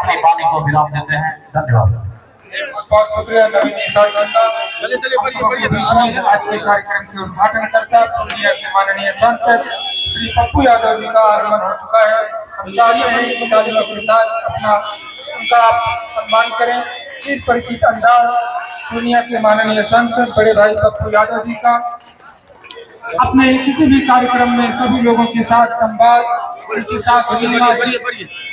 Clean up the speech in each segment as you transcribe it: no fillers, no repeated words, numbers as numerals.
अपनी वाणी को विराम देते हैं। धन्यवाद। बहुत शुक्रिया नवीन निशान जी का। आज के कार्यक्रम के उद्घाटन करता पूर्णिया के माननीय सांसद श्री पप्पू यादव जी का आगमन हो चुका है। हम चाहते हैं कि तालियों के साथ उनका आप सम्मान करें। चिर परिचित अंदाज पूर्णिया के माननीय सांसद बड़े भाई पप्पू यादव जी का अपने किसी भी कार्यक्रम में सभी लोगों के साथ संवाद, उनके साथ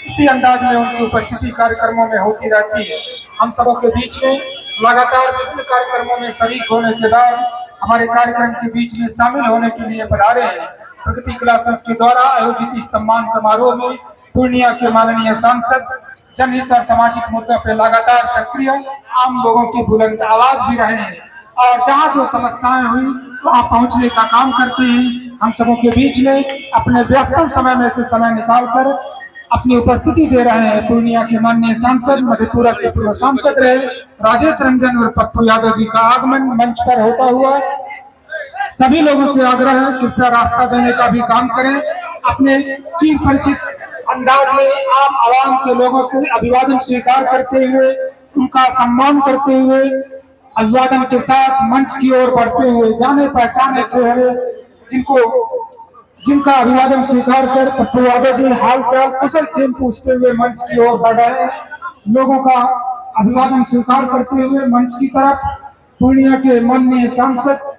इसी अंदाज में उनकी उपस्थिति कार्यक्रमों में होती रहती है। हम सबों के बीच में लगातार विभिन्न कार्यक्रमों में शरीक होने के बाद हमारे कार्यक्रम के बीच में शामिल होने के लिए पधारे हैं। प्रगति क्लासेस के द्वारा आयोजित इस सम्मान समारोह में पूर्णिया के माननीय सांसद जनहित और सामाजिक मुद्दों पर लगातार सक्रिय आम लोगों की बुलंद आवाज भी रहे हैं और जहाँ जो समस्याएं हुई वहाँ पहुँचने का काम करते हैं। हम सबों के बीच में अपने व्यस्तम समय में से समय निकालकर अपनी उपस्थिति दे रहे हैं पूर्णिया के माननीय सांसद, मधेपुरा के पूर्व सांसद रहे राजेश रंजन और पप्पू यादव जी का आगमन मंच पर होता हुआ सभी लोगों से आग्रह है कृपया रास्ता देने का भी काम करें। अपने चिर परिचित अंदाज में आम आवाम के लोगों से अभिवादन स्वीकार करते हुए उनका सम्मान करते हुए अभिवादन के साथ मंच की ओर बढ़ते हुए जाने पहचाने चेहरे जिनका अभिवादन स्वीकार कर पप्पू यादव जी हाल चाल कुशल क्षेम पूछते हुए मंच की ओर बढ़ रहे हैं। लोगों का अभिवादन स्वीकार करते हुए मंच की तरफ पूर्णिया के माननीय सांसद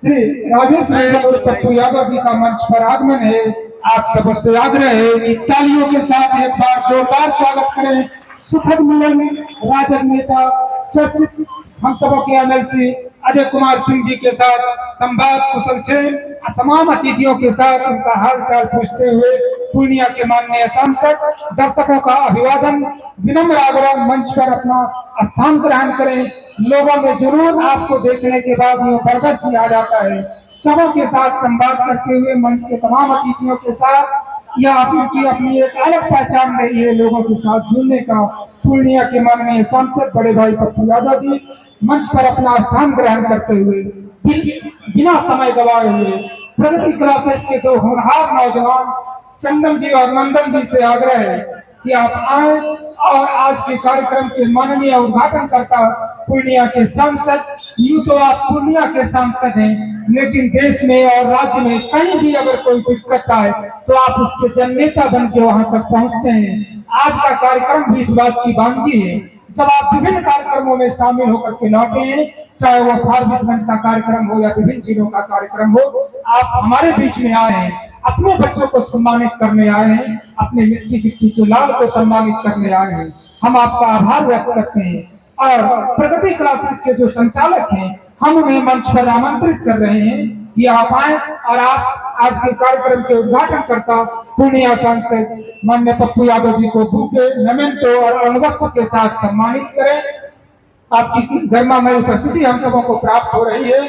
श्री राजेश रंजन और पप्पू यादव जी का मंच पर आगमन है। आप सबसे आग्रह है कि तालियों के साथ एक बार जोरदार स्वागत करें। सुखद मिलन राजद नेता चर्चित हम सबों के एमएलसी अजय कुमार सिंह जी के साथ संवाद कुशल क्षेम तमाम अतिथियों के साथ उनका हाल चाल पूछते हुए पूर्णिया के माननीय सांसद दर्शकों का अभिवादन विनम्र आग्रह मंच पर अपना स्थान ग्रहण करें। लोगों में जुनून आपको देखने के बाद ये बरगश आ जाता है। सबों के साथ संवाद करते हुए मंच के तमाम अतिथियों के साथ यह अपनी एक अलग पहचान रही है लोगों के साथ जुड़ने का। पूर्णिया के माननीय सांसद बड़े भाई पप्पू यादव जी मंच पर अपना स्थान ग्रहण करते हुए बिना समय गवाए हुए प्रगति क्लासेस के दो होनहार नौजवान चंदन जी और नंदन जी से आग्रह है कि आप आए और आज के कार्यक्रम के माननीय उद्घाटन करता पूर्णिया के सांसद। यूं तो आप पूर्णिया के सांसद हैं लेकिन देश में और राज्य में कहीं भी अगर कोई दिक्कत आए तो आप उसके जननेता बन के वहां तक पहुंचते हैं। आज का कार्यक्रम भी इस बात की बानगी है। जब आप विभिन्न कार्यक्रमों में शामिल होकर के लौटे हैं, चाहे वो फारबिसगंज का कार्यक्रम हो या विभिन्न जिलों का कार्यक्रम हो, आप हमारे बीच में आए हैं, अपने बच्चों को सम्मानित करने आए हैं, अपने मिट्टी के लाल को सम्मानित करने आए हैं। हम आपका आभार व्यक्त करते हैं और प्रगति क्लासेस के जो संचालक हैं हम उन्हें मंच पर आमंत्रित कर रहे हैं कि आप आए और आप आज के कार्यक्रम के उद्घाटन करता पूर्णिया सांसद माननीय पप्पू यादव जी को बुके, मेमेंटो और अणवस्त्र के साथ सम्मानित करें। आपकी गरिमामय उपस्थिति हम सबों को प्राप्त हो रही है।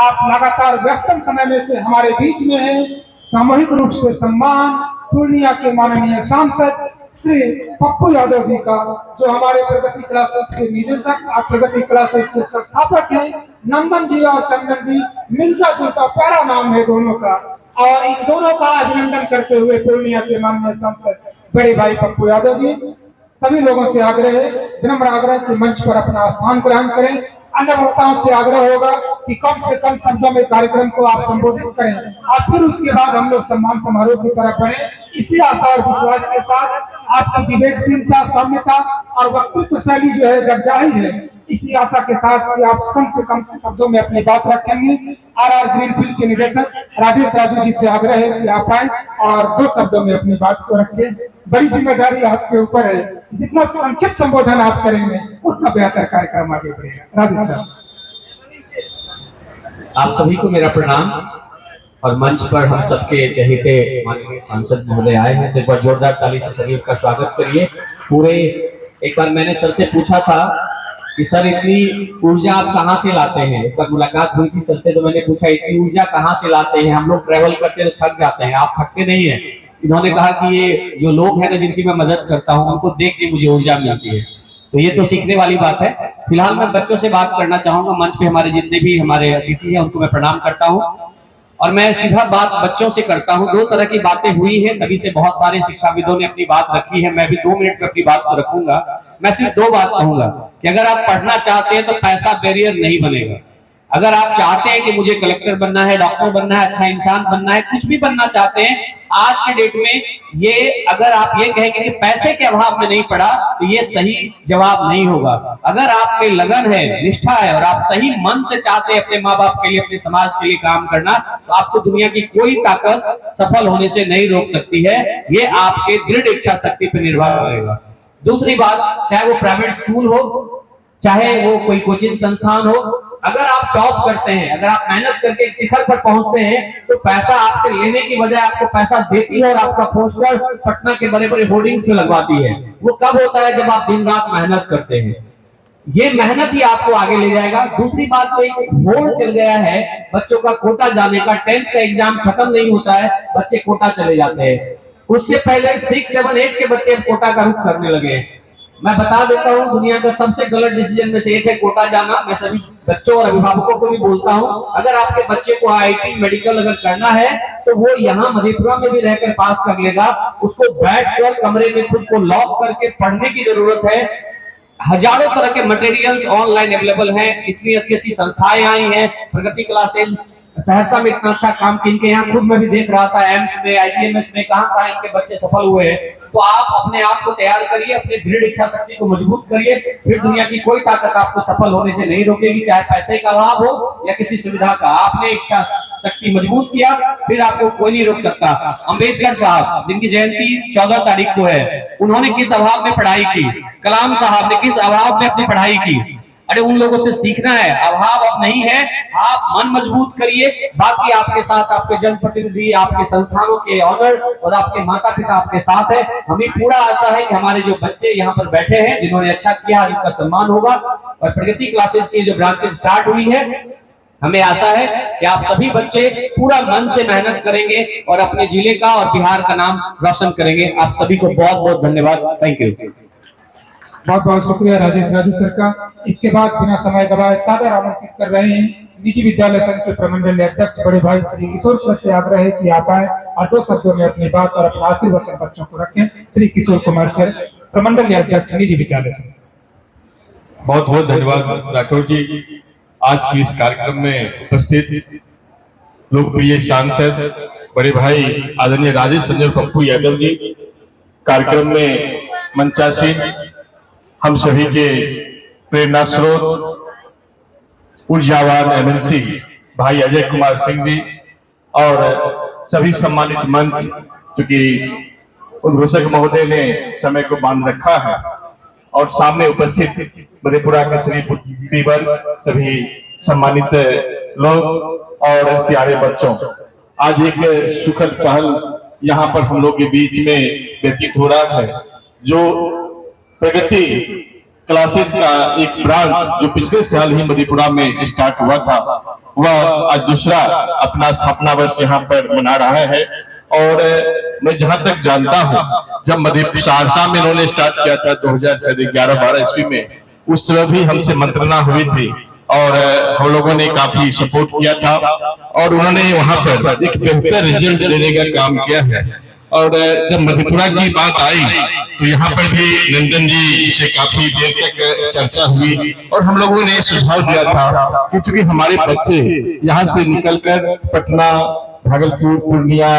आप लगातार व्यस्तम समय में से हमारे बीच में हैं। सामूहिक रूप से सम्मान पूर्णिया के माननीय सांसद श्री पप्पू यादव जी का, जो हमारे प्रगति क्लासेस के निदेशक और प्रगति क्लासेस के संस्थापक हैं। नंदन जी और चंदन जी मिलता जुलता प्यारा नाम है दोनों का और इन दोनों का अभिनंदन करते हुए पूर्णिया के माननीय सांसद बड़े भाई पप्पू यादव जी सभी लोगों से आग्रह है, विनम्र आग्रह कि मंच पर अपना स्थान ग्रहण करें। अन्य वक्ताओं से आग्रह होगा कि कम से कम शब्दों में कार्यक्रम को आप संबोधित करें और फिर उसके बाद हम लोग सम्मान समारोह की तरफ बढ़े। इसी आशा और विश्वास के साथ आपकी विवेकशीलता, सौम्यता और वक्तृत्व शैली जो है जग जाहिर है, इसी आशा के साथ कि आप कम से कम शब्दों में अपनी बात रखेंगे। आरआर ग्रीनफील्ड के निदेशक राजेश राजू जी से आग्रह है कि आप आए और 2 शब्दों में अपनी बात को रखें। बड़ी जिम्मेदारी आपके ऊपर है, जितना संक्षिप्त संबोधन आप करेंगे उतना बेहतर कार्यक्रम आगे बढ़ेगा। राजेश साहब, आप सभी को मेरा प्रणाम और मंच पर हम सबके चहेते माननीय सांसद महोदय आए हैं, तो एक बार जोरदार ताली से सभी का स्वागत करिए। पूरे एक बार मैंने सर से पूछा था कि सर इतनी ऊर्जा आप कहाँ से लाते हैं, एक बार मुलाकात हुई थी सर से तो मैंने पूछा इतनी ऊर्जा कहाँ से लाते हैं, हम लोग ट्रैवल करते तो थक जाते हैं, आप थकते नहीं है। इन्होंने कहा कि ये जो लोग हैं ना जिनकी मैं मदद करता हूँ उनको देख के मुझे ऊर्जा मिलती है, तो ये तो सीखने वाली बात है। फिलहाल मैं बच्चों से बात करना चाहूंगा। मंच पे हमारे जितने भी हमारे अतिथि हैं उनको मैं प्रणाम करता हूँ और मैं सीधा बात बच्चों से करता हूं। दो तरह की बातें हुई है, तभी से बहुत सारे शिक्षाविदों ने अपनी बात रखी है। मैं भी 2 मिनट में अपनी बात को रखूंगा। मैं सिर्फ 2 बात कहूंगा कि अगर आप पढ़ना चाहते हैं तो पैसा बैरियर नहीं बनेगा। अगर आप चाहते हैं कि मुझे कलेक्टर बनना है, डॉक्टर बनना है, अच्छा इंसान बनना है, कुछ भी बनना चाहते हैं, आज के डेट में ये अगर आप ये कहेंगे कि पैसे के अभाव में नहीं पढ़ा, तो ये सही जवाब नहीं होगा। अगर आप पे लगन है, निष्ठा है और आप सही मन से चाहते हैं अपने माँ बाप के लिए, अपने समाज के लिए काम करना, तो आपको दुनिया की कोई ताकत सफल होने से नहीं रोक सकती है। ये आपके दृढ़ इच्छा शक्ति पर निर्भर करेगा। दूसरी बात, चाहे वो प्राइवेट स्कूल हो, चाहे वो कोई कोचिंग संस्थान हो, अगर आप टॉप करते हैं, अगर आप मेहनत करके एक शिखर पर पहुंचते हैं, तो पैसा आपसे लेने की बजाय आपको पैसा देती है और आपका पोस्टर पटना के बड़े बड़े होर्डिंग्स में लगवाती है। वो कब होता है? जब आप दिन रात मेहनत करते हैं। ये मेहनत ही आपको आगे ले जाएगा। दूसरी बात, तो एक होड़ चल गया है बच्चों का कोटा जाने का। 10th का एग्जाम खत्म नहीं होता है, बच्चे कोटा चले जाते हैं। उससे पहले 6, 7, 8 के बच्चे कोटा का रुख करने लगे हैं। मैं बता देता हूं, दुनिया का सबसे गलत डिसीजन में से एक है कोटा जाना। मैं सभी बच्चों और अभिभावकों को भी बोलता हूं, अगर आपके बच्चे को IIT मेडिकल अगर करना है, तो वो यहाँ मधेपुरा में भी रहकर पास कर लेगा। उसको बैठकर कमरे में खुद को लॉक करके पढ़ने की जरूरत है। हजारों तरह के मटेरियल्स ऑनलाइन अवेलेबल हैं, इतनी अच्छी अच्छी संस्थाएं आई हैं, प्रगति क्लासेस। सहरसा में इतना अच्छा काम किनके यहाँ खुद मैं भी देख रहा था, एम्स में, IGMS में, कहां इनके बच्चे सफल हुए हैं। तो आप अपने आप को तैयार करिए, अपनी दृढ़ इच्छा शक्ति को मजबूत करिए, फिर दुनिया की कोई ताकत आपको सफल होने से नहीं रोकेगी, चाहे पैसे का अभाव हो या किसी सुविधा का। आपने इच्छा शक्ति मजबूत किया, फिर आपको कोई नहीं रोक सकता। अंबेडकर साहब, जिनकी जयंती 14 तारीख को है, उन्होंने किस अभाव में पढ़ाई की? कलाम साहब ने किस अभाव में अपनी पढ़ाई की? अरे उन लोगों से सीखना है। अभाव अब नहीं है, आप मन मजबूत करिए, बाकी आपके साथ आपके जनप्रतिनिधि, आपके संस्थानों के ऑनर और आपके माता पिता आपके साथ है। हमें पूरा आशा है कि हमारे जो बच्चे यहाँ पर बैठे हैं, जिन्होंने अच्छा किया, उनका सम्मान होगा। और प्रगति क्लासेस की जो ब्रांचेस स्टार्ट हुई है, हमें आशा है कि आप सभी बच्चे पूरा मन से मेहनत करेंगे और अपने जिले का और बिहार का नाम रोशन करेंगे। आप सभी को बहुत बहुत धन्यवाद। Thank you. बहुत बहुत शुक्रिया राजेश राजू सर का। इसके बाद बिना समय गवाए सादर आमंत्रित कर रहे हैं निजी विद्यालय संघ के प्रमंडलीय अध्यक्ष बड़े भाई श्री किशोर सर से आग्रह है कि आप आए और 2 शब्दों में अपनी बात और अपना आशीर्वचन बच्चों को रखें। श्री किशोर कुमार सर, प्रमंडलीय अध्यक्ष निजी विद्यालय संघ। बहुत बहुत धन्यवाद राठौर जी। आज की इस कार्यक्रम में उपस्थित लोकप्रिय सांसद बड़े भाई आदरणीय राजेश संजय पप्पू यादव जी, कार्यक्रम में मंचासीन हम सभी के प्रेरणा स्रोत ऊर्जावान MLC भाई अजय कुमार सिंह जी और सभी सम्मानित मंच, क्योंकि उद्घोषक महोदय ने समय को बांध रखा है, और सामने उपस्थित मधेपुरा के श्री बीबर, सभी सम्मानित लोग और प्यारे बच्चों, आज एक सुखद पहल यहाँ पर हम लोग के बीच में व्यतीत हो रहा है। जो प्रगति क्लासेस का एक ब्रांच जो पिछले साल ही मधेपुरा में स्टार्ट हुआ था, वह आज दूसरा अपना स्थापना वर्ष यहाँ पर मना रहा है। और मैं जहां तक जानता हूं, जब सहरसा में इन्होंने स्टार्ट किया था 2011-12 ईस्वी में, उस समय भी हमसे मंत्रणा हुई थी और हम लोगों ने काफी सपोर्ट किया था और उन्होंने वहां पर एक बेहतर रिजल्ट देने का काम किया है। और जब मधेपुरा की बात आई तो यहाँ पर भी नंदन जी से काफी देर तक चर्चा हुई और हम लोगों ने सुझाव दिया था कि क्योंकि हमारे बच्चे यहाँ से निकलकर पटना, भागलपुर, पूर्णिया,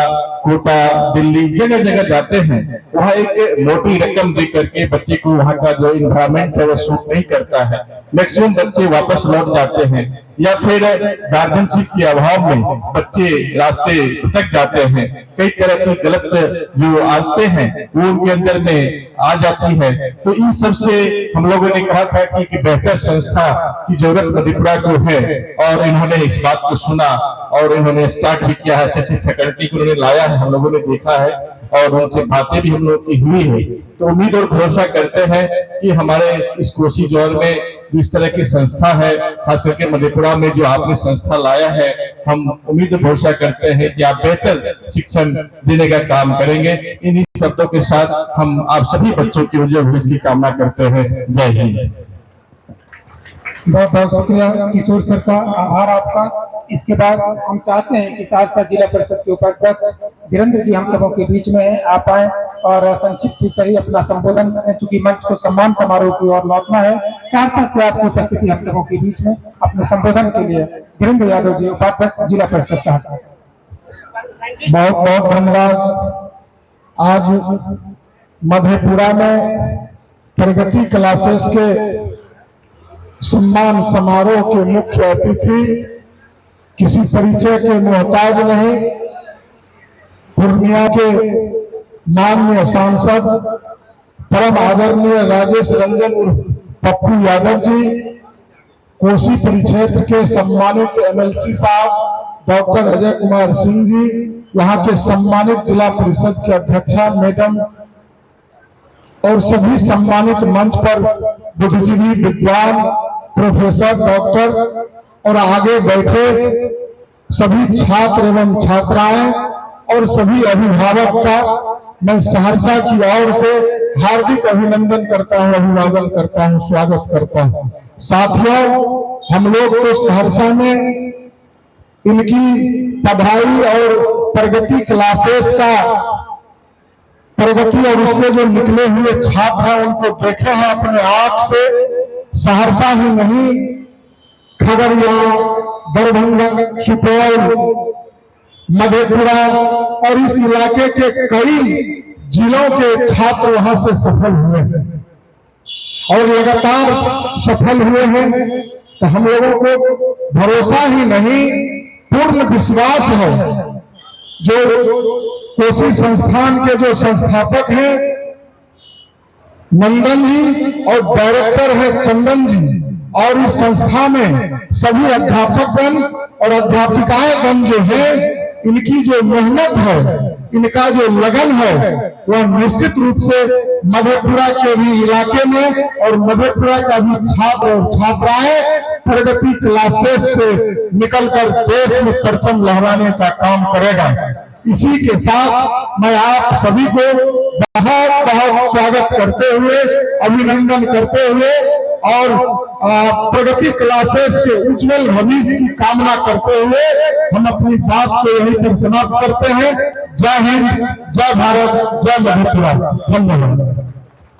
कोटा, दिल्ली जगह जगह जाते हैं, वहाँ एक मोटी रकम दे करके बच्चे को वहाँ का जो इन्वायरमेंट है वो सूट नहीं करता है। मैक्सिमम बच्चे वापस लौट जाते हैं या फिर गार्जियनशिप के अभाव में बच्चे रास्ते भटक जाते हैं। कई तरह की गलत जो आदतें हैं वो उनके अंदर में आ जाती है। तो इन सब से हम लोगों ने कहा था कि बेहतर संस्था की जरूरत मधेपुरा को है और इन्होंने इस बात को सुना और इन्होंने स्टार्ट भी किया है। अच्छी फैकल्टी को उन्होंने लाया है, हम लोगों ने देखा है और उनसे बातें भी हम लोग की हुई है। तो उम्मीद और भरोसा करते हैं कि हमारे इस कोसी जोन में इस तरह की संस्था है, खास करके मधेपुरा में जो आपने संस्था लाया है, हम उम्मीद और भरोसा करते हैं कि आप बेहतर शिक्षण देने का काम करेंगे। इन्हीं शब्दों के साथ हम आप सभी बच्चों की उज्जवल भविष्य की कामना करते हैं। जय हिंद। बहुत बहुत शुक्रिया किशोर सर का, आभार आपका। इसके बाद हम चाहते हैं कि सहरसा जिला परिषद के उपाध्यक्ष वीरेंद्र जी हम सबों के बीच में आ पाए और संक्षिप्त ही सही अपना संबोधन करें, चूंकि मंच को सम्मान समारोह की ओर लौटना है। सहरसा से आपकी उपस्थिति हम सबों के बीच में अपने संबोधन के लिए वीरेंद्र यादव जी, उपाध्यक्ष जिला परिषद सहरसा। बहुत बहुत धन्यवाद। आज मधेपुरा में प्रगति क्लासेस के सम्मान समारोह के मुख्य अतिथि किसी परिचय के मोहताज नहीं, पूर्णिया के माननीय सांसद परम आदरणीय राजेश रंजन उर्फ पप्पू यादव जी, कोसी परिक्षेत्र के सम्मानित एमएलसी साहब डॉक्टर अजय कुमार सिंह जी, यहाँ के सम्मानित जिला परिषद के अध्यक्षा मैडम और सभी सम्मानित मंच पर बुद्धिजीवी, विद्वान, प्रोफेसर, डॉक्टर और आगे बैठे सभी छात्र एवं छात्राएं और सभी अभिभावक का मैं सहरसा की ओर से हार्दिक अभिनंदन करता हूं, अभिवादन करता हूं, स्वागत करता हूं। साथियों, हम लोग तो सहरसा में इनकी पढ़ाई और प्रगति क्लासेस का प्रगति और उससे जो निकले हुए छात्र हैं उनको देखे हैं अपने आंख से। सहरसा ही नहीं, खगड़िया, दरभंगा, सुपौल, मधेपुरा और इस इलाके के कई जिलों के छात्र वहां से सफल हुए हैं और लगातार सफल हुए हैं। तो हम लोगों को भरोसा ही नहीं, पूर्ण विश्वास है। जो कोसी संस्थान के जो संस्थापक हैं नंदन जी और डायरेक्टर है चंदन जी, और इस संस्था में सभी अध्यापकगण और अध्यापिकाएं जो है, इनकी जो मेहनत है, इनका जो लगन है, वह निश्चित रूप से मधेपुरा के भी इलाके में और मधेपुरा का भी छात्र और छात्राएं प्रगति क्लासेस से निकलकर देश में परचम लहराने का काम करेगा। इसी के साथ मैं आप सभी को बहुत बहुत स्वागत करते हुए, अभिनंदन करते हुए और प्रगति क्लासेस के उज्जवल भविष्य की कामना करते हुए हम अपनी बात को यहीं पर समाप्त करते हैं। जय हिंद, जय भारत, जय मधेपुरा। धन्यवाद।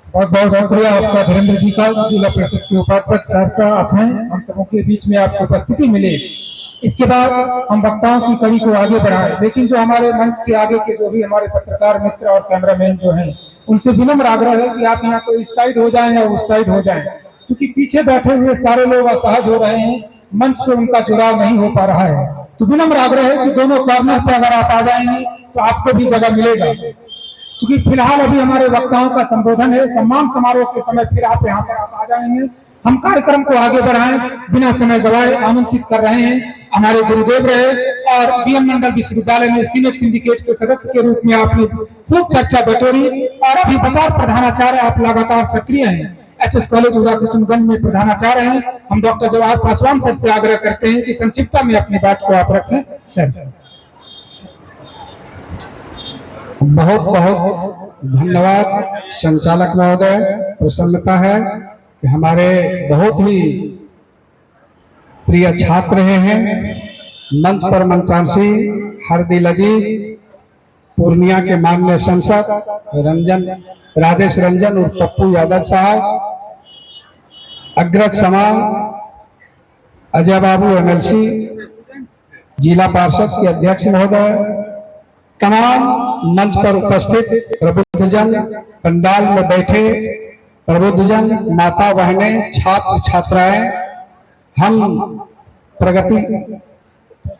बहुत बहुत शुक्रिया आपका वीरेंद्र जी का, जिला परिषद के उपाध्यक्ष सहरसा आप हैं, हम सबों के बीच में आपको उपस्थिति मिले। इसके बाद हम वक्ताओं की कड़ी को आगे बढ़ाएं, लेकिन जो हमारे मंच के आगे के जो भी हमारे पत्रकार मित्र और कैमरामैन जो हैं, उनसे विनम्र आग्रह है कि आप यहाँ तो इस साइड हो जाएं या उस साइड हो जाएं, क्योंकि पीछे बैठे हुए सारे लोग असहज हो रहे हैं, मंच से उनका जुड़ाव नहीं हो पा रहा है। तो विनम्र आग्रह है कि दोनों कॉर्नर पर अगर आप आ जाएंगे तो आपको भी जगह मिलेगा, क्योंकि फिलहाल अभी हमारे वक्ताओं का संबोधन है। सम्मान समारोह के समय फिर आप यहाँ पर आप आ जाएंगे। हम कार्यक्रम को आगे बढ़ाएं, बिना समय गवाए आमंत्रित कर रहे हैं हमारे गुरुदेव रहे और बीएम मंडल विश्वविद्यालय में सीनियर सिंडिकेट के सदस्य के रूप में आपने खूब चर्चा बटोरी और अभी बतौर प्रधानाचार्य आप लगातार सक्रिय हैं। एचएस कॉलेज उदा किशनगंज में प्रधानाचार्य हैं। हम डॉक्टर जवाहर पासवान सर से आग्रह करते हैं कि संक्षिप्तता में अपनी बात को आप रखें। सर, बहुत बहुत धन्यवाद संचालक महोदय। प्रसन्नता है कि हमारे बहुत ही प्रिय छात्र रहे हैं। मंच पर मंचांशी हरदिल अजीज, पूर्णिया के माननीय सांसद राजेश रंजन और पप्पू यादव साहब, अग्रज समान अजय बाबू एमएलसी, जिला पार्षद के अध्यक्ष महोदय, तमाम मंच पर उपस्थित प्रबुद्धजन, पंडाल में बैठे प्रबुद्धजन, माता बहनें, छात्र छात्राएं, हम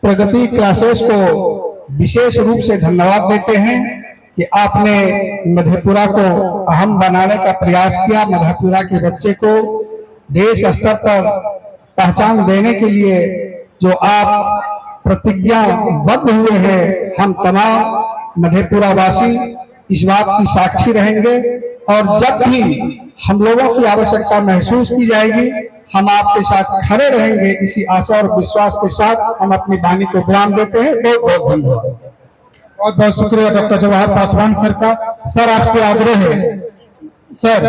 प्रगति क्लासेस को विशेष रूप से धन्यवाद देते हैं कि आपने मधेपुरा को अहम बनाने का प्रयास किया। मधेपुरा के बच्चे को देश स्तर पर पहचान देने के लिए जो आप प्रतिज्ञाबद्ध हुए हैं, हम तमाम मधेपुरा वासी इस बात की साक्षी रहेंगे और जब भी हम लोगों की आवश्यकता महसूस की जाएगी हम आपके साथ खड़े रहेंगे। इसी आशा और विश्वास के साथ हम अपनी वाणी को विराम देते हैं। बहुत बहुत धन्यवाद। बहुत बहुत शुक्रिया डॉक्टर जवाहर पासवान सर का। सर, आपसे आग्रह है, सर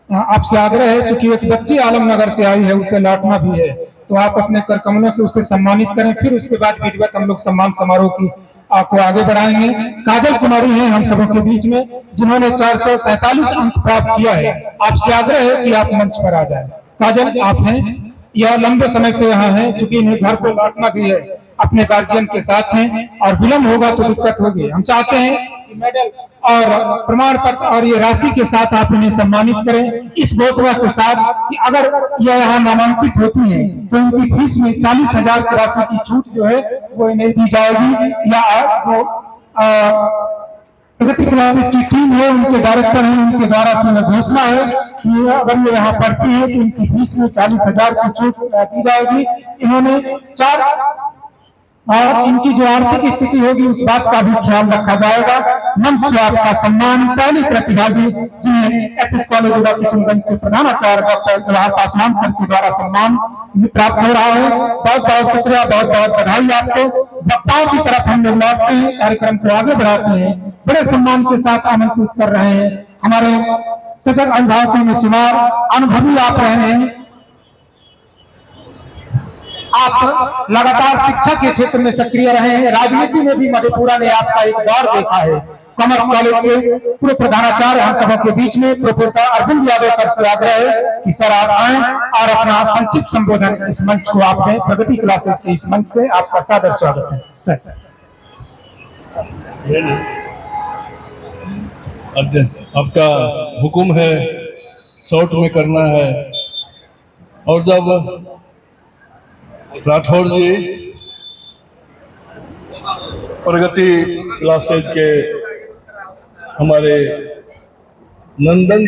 आपसे आग्रह है, क्योंकि एक बच्ची आलमनगर से आई है, उसे लौटना भी है, तो आप अपने कर कमलों से उसे सम्मानित करें। फिर उसके बाद विधिवत हम लोग सम्मान समारोह की आपको आगे बढ़ाएंगे। काजल कुमारी हैं हम सबों के बीच में, जिन्होंने 447 अंक प्राप्त किया है। आपसे आग्रह है कि आप मंच पर आ जाएं। काजल, आप हैं, यह लंबे समय से यहाँ हैं, क्योंकि इन्हें घर को लौटना भी है, अपने गार्जियन के साथ हैं और विलम्ब होगा तो दिक्कत होगी। हम चाहते हैं कि मेडल और प्रमाण पत्र और ये राशि के साथ आप इन्हें सम्मानित करें, इस घोषणा के साथ कि अगर यह यहाँ नामांकित होती हैं तो इनकी फीस में 40,000 की राशि की छूट जो है वो इन्हें दी जाएगी। या वो प्रगति क्लासेस की टीम है, उनके डायरेक्टर हैं, उनके द्वारा घोषणा है कि अगर ये यहाँ पढ़ती है तो इनकी फीस में 40,000 की छूट दी जाएगी। इन्होंने 4 और इनकी जो आर्थिक स्थिति होगी उस बात का भी ख्याल रखा जाएगा। मंच से आपका सम्मान पहले प्रतिभागी जिन्हें एचएस कॉलेज किशनगंज के प्रधानाचार्य डॉक्टर जवाहर पासवान सर के द्वारा सम्मान प्राप्त हो रहा है। बहुत बहुत शुक्रिया, बहुत बहुत बधाई आपको। वक्ताओं की तरफ हम लोग लौटते हैं, कार्यक्रम को आगे बढ़ाते हैं, बड़े सम्मान के साथ आमंत्रित कर रहे हैं हमारे सजग अभिभावकों में शुमार अनुभवी आप रहे हैं। आप लगातार शिक्षा के क्षेत्र में सक्रिय रहे हैं, राजनीति में भी मधेपुरा ने आपका एक दौर देखा है। कॉमर्स कॉलेज के पूर्व प्रधानाचार्य हम सबों के बीच में प्रोफेसर अरविंद यादव सर से आग्रह है कि सर आप आए और अपना संक्षिप्त संबोधन इस मंच को आप दें। प्रगति क्लासेस के इस मंच से आपका सादर स्वागत है सर। आपका हुक्म है, शॉर्ट में करना है। और जब राठौर जी प्रगति क्लासेज के हमारे नंदन